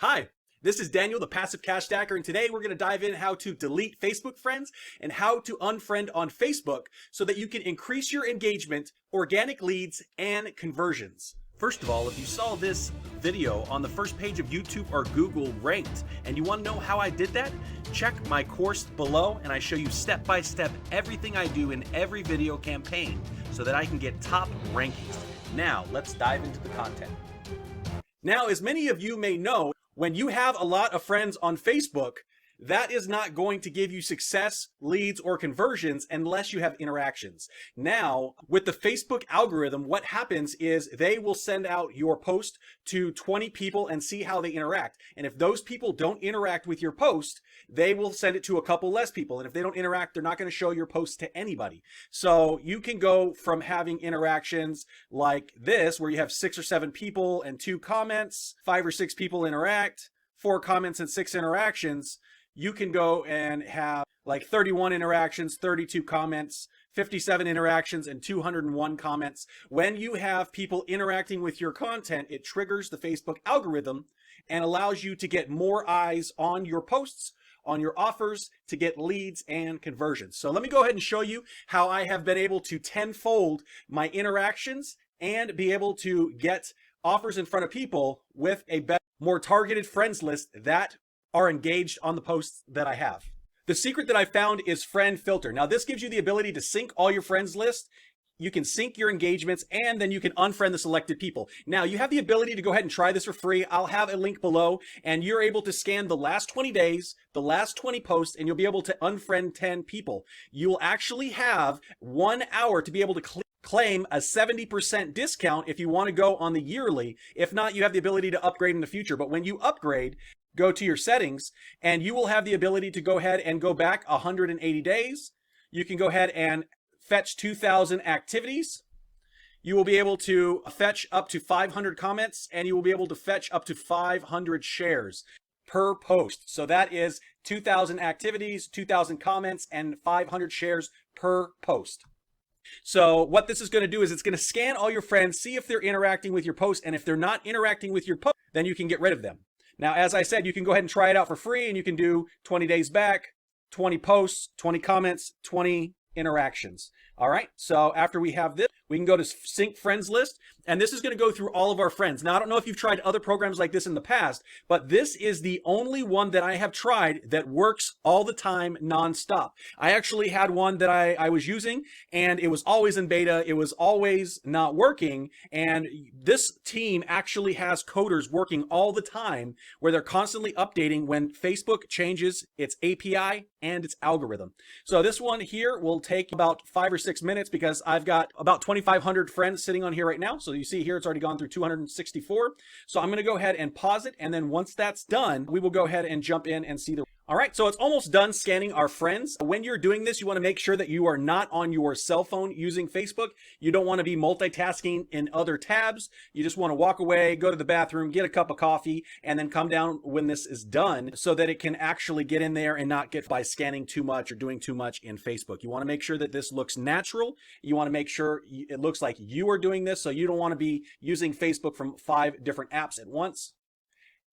Hi, this is Daniel, the Passive Cash Stacker, and today we're going to dive in how to delete Facebook friends and how to unfriend on Facebook so that you can increase your engagement, organic leads, and conversions. First of all, if you saw this video on the first page of YouTube or Google ranked and you want to know how I did that, check my course below and I show you step by step everything I do in every video campaign so that I can get top rankings. Now, let's dive into the content. Now, as many of you may know, when you have a lot of friends on Facebook, that is not going to give you success, leads, or conversions unless you have interactions. Now, with the Facebook algorithm, what happens is they will send out your post to 20 people and see how they interact. And if those people don't interact with your post, they will send it to a couple less people. And if they don't interact, they're not going to show your post to anybody. So you can go from having interactions like this, where you have 6 or 7 people and 2 comments, 5 or 6 people interact, 4 comments and 6 interactions. You can go and have like 31 interactions, 32 comments, 57 interactions, and 201 comments. When you have people interacting with your content, it triggers the Facebook algorithm and allows you to get more eyes on your posts, on your offers, to get leads and conversions. So let me go ahead and show you how I have been able to tenfold my interactions and be able to get offers in front of people with a better, more targeted friends list that are engaged on the posts that I have. The secret that I found is Friendfilter. Now, this gives you the ability to sync all your friends list. You can sync your engagements, and then you can unfriend the selected people. Now, you have the ability to go ahead and try this for free. I'll have a link below, and you're able to scan the last 20 days, the last 20 posts, and you'll be able to unfriend 10 people. You'll actually have 1 hour to be able to claim a 70% discount if you want to go on the yearly. If not, you have the ability to upgrade in the future. But when you upgrade, go to your settings and you will have the ability to go ahead and go back 180 days. You can go ahead and fetch 2,000 activities. You will be able to fetch up to 500 comments, and you will be able to fetch up to 500 shares per post. So that is 2,000 activities, 2,000 comments, and 500 shares per post. So what this is going to do is it's going to scan all your friends, see if they're interacting with your post, and if they're not interacting with your post, then you can get rid of them. Now, as I said, you can go ahead and try it out for free, and you can do 20 days back, 20 posts, 20 comments, 20 interactions. All right, so after we have this, we can go to sync friends list, and this is going to go through all of our friends. Now, I don't know if you've tried other programs like this in the past, but this is the only one that I have tried that works all the time nonstop. I actually had one that I was using, and it was always in beta. It was always not working, and this team actually has coders working all the time where they're constantly updating when Facebook changes its API and its algorithm. So this one here will take about 5 or 6 minutes because I've got about 2,500 friends sitting on here right now. So you see here, it's already gone through 264. So I'm going to go ahead and pause it. And then once that's done, we will go ahead and jump in and see the... All right, so it's almost done scanning our friends. When you're doing this, you want to make sure that you are not on your cell phone using Facebook. You don't want to be multitasking in other tabs. You just want to walk away, go to the bathroom, get a cup of coffee, and then come down when this is done so that it can actually get in there and not get by scanning too much or doing too much in Facebook. You want to make sure that this looks natural. You want to make sure it looks like you are doing this, so you don't want to be using Facebook from 5 different apps at once.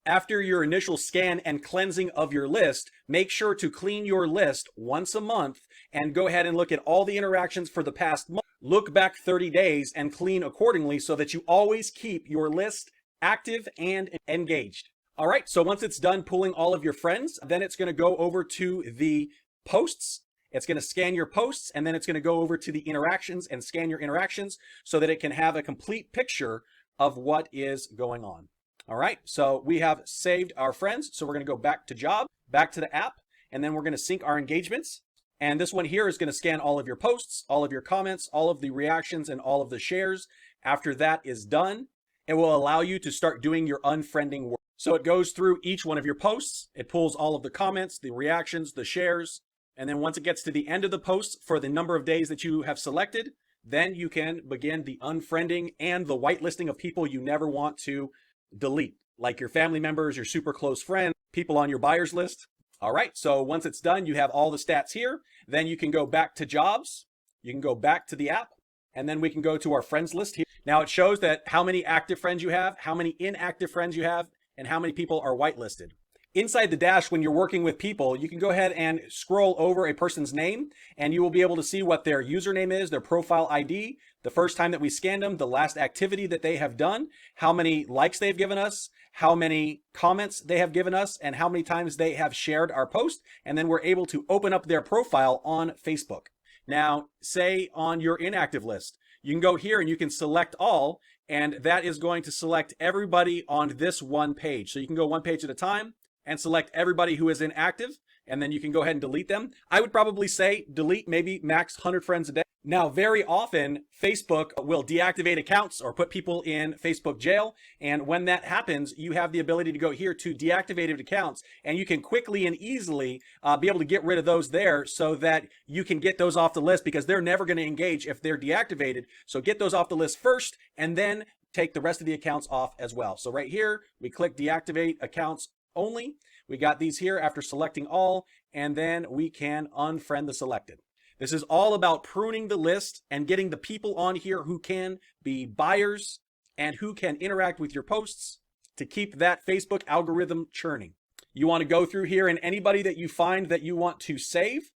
After your initial scan and cleansing of your list, make sure to clean your list once a month and go ahead and look at all the interactions for the past month. Look back 30 days and clean accordingly so that you always keep your list active and engaged. All right, so once it's done pulling all of your friends, then it's going to go over to the posts. It's going to scan your posts, and then it's going to go over to the interactions and scan your interactions so that it can have a complete picture of what is going on. All right, so we have saved our friends. So we're going to go back to job, back to the app, and then we're going to sync our engagements. And this one here is going to scan all of your posts, all of your comments, all of the reactions, and all of the shares. After that is done, it will allow you to start doing your unfriending work. So it goes through each one of your posts. It pulls all of the comments, the reactions, the shares. And then once it gets to the end of the post for the number of days that you have selected, then you can begin the unfriending and the whitelisting of people you never want to delete, like your family members, your super close friends, people on your buyers list. All right, so once it's done, you have all the stats here. Then you can go back to jobs. You can go back to the app, and then we can go to our friends list here. Now it shows that how many active friends you have, how many inactive friends you have, and how many people are whitelisted. Inside the dash, when you're working with people, you can go ahead and scroll over a person's name, and you will be able to see what their username is, their profile ID, the first time that we scanned them, the last activity that they have done, how many likes they've given us, how many comments they have given us, and how many times they have shared our post. And then we're able to open up their profile on Facebook. Now, say on your inactive list, you can go here and you can select all, and that is going to select everybody on this one page. So you can go one page at a time and select everybody who is inactive, and then you can go ahead and delete them. I would probably say delete maybe max 100 friends a day. Now, very often, Facebook will deactivate accounts or put people in Facebook jail. And when that happens, you have the ability to go here to deactivated accounts, and you can quickly and easily be able to get rid of those there so that you can get those off the list, because they're never going to engage if they're deactivated. So get those off the list first, and then take the rest of the accounts off as well. So right here, we click deactivate accounts only. We got these here after selecting all, and then we can unfriend the selected. This is all about pruning the list and getting the people on here who can be buyers and who can interact with your posts to keep that Facebook algorithm churning. You want to go through here, and anybody that you find that you want to save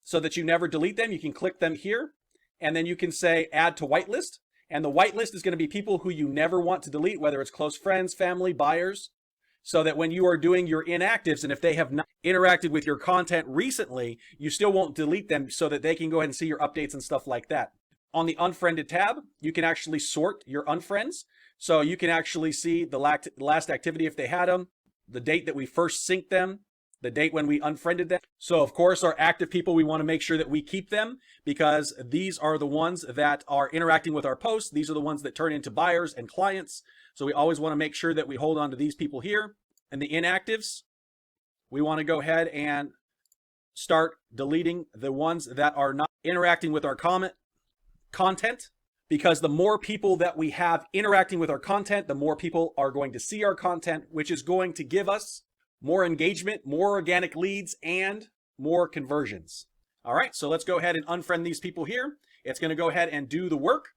so that you never delete them, you can click them here, and then you can say add to whitelist. And the whitelist is going to be people who you never want to delete, whether it's close friends, family, buyers, so that when you are doing your inactives, and if they have not interacted with your content recently, you still won't delete them, so that they can go ahead and see your updates and stuff like that. On the unfriended tab, you can actually sort your unfriends. So you can actually see the last activity if they had them, the date that we first synced them, the date when we unfriended them. So of course, our active people, we want to make sure that we keep them, because these are the ones that are interacting with our posts. These are the ones that turn into buyers and clients. So we always want to make sure that we hold on to these people here. And the inactives, we want to go ahead and start deleting the ones that are not interacting with our content, because the more people that we have interacting with our content, the more people are going to see our content, which is going to give us more engagement, more organic leads, and more conversions. All right, so let's go ahead and unfriend these people here. It's going to go ahead and do the work.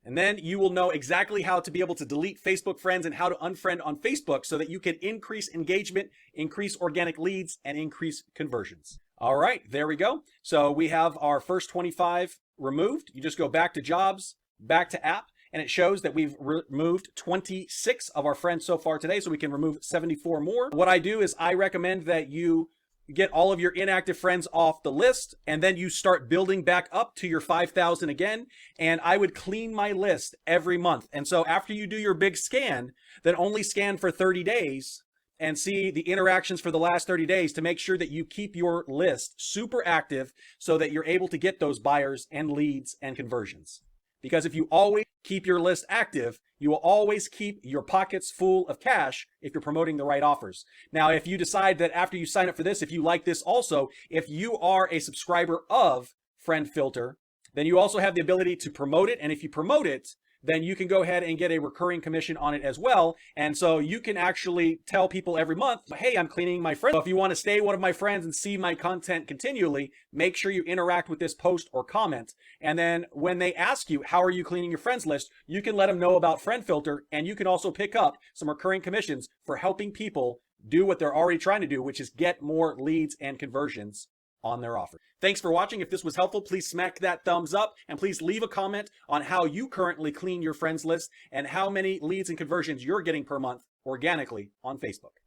And then you will know exactly how to be able to delete Facebook friends and how to unfriend on Facebook, so that you can increase engagement, increase organic leads, and increase conversions. All right, there we go. So we have our first 25 removed. You just go back to jobs, back to app, and it shows that we've removed 26 of our friends so far today, so we can remove 74 more. What I do is I recommend that you get all of your inactive friends off the list, and then you start building back up to your 5,000 again. And I would clean my list every month. And so after you do your big scan, then only scan for 30 days and see the interactions for the last 30 days to make sure that you keep your list super active, so that you're able to get those buyers and leads and conversions. Because if you always keep your list active, you will always keep your pockets full of cash if you're promoting the right offers. Now, if you decide that after you sign up for this, if you like this also, if you are a subscriber of Friendfilter, then you also have the ability to promote it. And if you promote it, then you can go ahead and get a recurring commission on it as well. And so you can actually tell people every month, hey, I'm cleaning my friend. So if you want to stay one of my friends and see my content continually, make sure you interact with this post or comment. And then when they ask you, how are you cleaning your friends list, you can let them know about Friendfilter, and you can also pick up some recurring commissions for helping people do what they're already trying to do, which is get more leads and conversions on their offer. Thanks for watching. If this was helpful, please smack that thumbs up, and please leave a comment on how you currently clean your friends list and how many leads and conversions you're getting per month organically on Facebook.